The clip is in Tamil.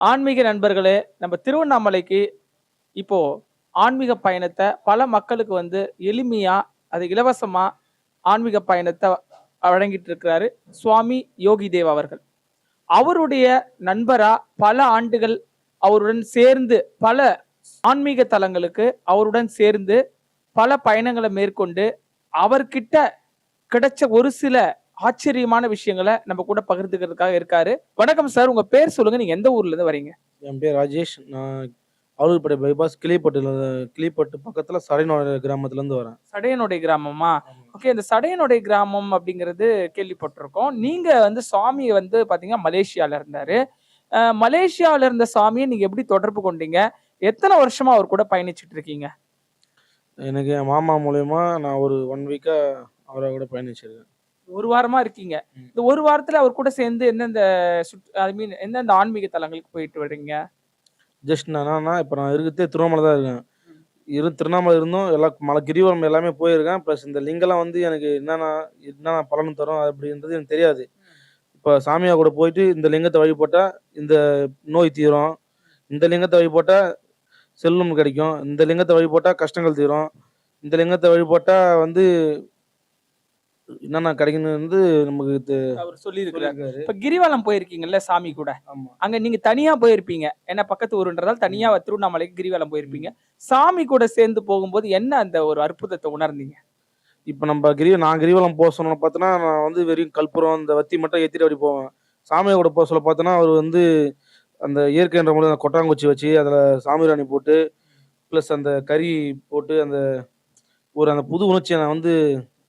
ஆன்மீக நண்பர்களே, நம்ம திருவண்ணாமலைக்கு இப்போ ஆன்மீக பயணத்த பல மக்களுக்கு எளிமையா, அது இலவசமா ஆன்மீக பயணத்த வழங்கிட்டு இருக்கிறாரு சுவாமி யோகி தேவ் அவர்கள். அவருடைய நண்பரா பல ஆண்டுகள் அவருடன் சேர்ந்து பல ஆன்மீக தலங்களுக்கு அவருடன் சேர்ந்து பல பயணங்கள மேற்கொண்டு, அவர்கிட்ட கிடைச்ச ஒரு சில ஆச்சரியமான விஷயங்கள நம்ம கூட பகிர்ந்துக்கிறதுக்காக இருக்காரு. வணக்கம் சார். உங்க பேர் சொல்லுங்க. நீங்க எந்த ஊர்ல இருந்து வரீங்க? என் பேர் ராஜேஷ். நான் அவலூர்பேட்டை பைபாஸ் கிளிப்பட்டு பக்கத்துல சடையனோட கிராமத்துலேருந்து வரேன். சடையனுடைய கிராமமா? ஆமா. ஓகே. இந்த சடையனுடைய கிராமம் அப்படிங்கிறது கேள்விப்பட்டிருக்கோம். நீங்க சாமி பார்த்தீங்கன்னா, மலேசியால இருந்தாரு. மலேசியால இருந்த சாமிய நீங்க எப்படி தொடர்பு கொண்டீங்க? எத்தன வருஷமா அவர் கூட பயணிச்சுட்டு இருக்கீங்க? எனக்கு என் மாமா மூலியமா நான் ஒரு 1 வீக்கா அவர கூட பயணிச்சிருக்கேன். 1 வாரமா இருக்கீங்க. ம். இந்த 1 வாரத்துல அவர் கூட சேர்ந்து எந்தெந்த ஐ மீன் எந்தெந்த ஆன்மீக தலங்களுக்கு போயிட்டு வரீங்க? ஜஸ்ட் நான் என்னன்னா, இப்ப நான் இருக்கிறதே திருவண்ணாமலை தான் இருக்கேன். ம். திருவண்ணாமலை இருந்தும் மலை கிரிவலம் எல்லாமே போயிருக்கேன். ப்ளஸ் இந்த லிங்கம்லாம் எனக்கு என்னென்ன பலன் தரும் அப்படின்றது எனக்கு தெரியாது. இப்ப சாமியா கூட போயிட்டு இந்த லிங்கத்த வழிபட்டா இந்த நோய் தீரும். இந்த லிங்கத்த வழிபட்டா செல்வம் கிடைக்கும். இந்த லிங்கத்த வழிபட்டா கஷ்டங்கள் தீரும். இந்த லிங்கத்த வழிபட்டா என்னென்ன கிடைக்கும்னு நமக்கு அவர் சொல்லியிருக்கிறார். சொல்லியிருக்காரு. இப்ப கிரிவலம் போயிருக்கீங்கல்ல சாமி கூட. ஆமா. அங்க நீங்க தனியா போயிருப்பீங்க. ஏன்னா பக்கத்து ஊருன்றதால தனியா திருவண்ணாமலைக்கு கிரிவலம் போயிருப்பீங்க. சாமி கூட சேர்ந்து போகும்போது என்ன அந்த ஒரு அற்புதத்த உணர்ந்தீங்க? இப்ப நான் கிரிவலம் சொன்னோன பார்த்தோன்னா, நான் வெறும் கற்பூரம், இந்த வத்தி மட்டும் ஏத்திட்டு அப்படி போவேன். சாமியா கூட சொல்ல பார்த்தோன்னா, அவரு அந்த இயற்கைன்ற முறையில அந்த கொட்டாங்குச்சி வச்சு, அதுல சாம்பிராணி போட்டு, பிளஸ் அந்த கறி போட்டு, அந்த புது உணர்ச்சிய நான்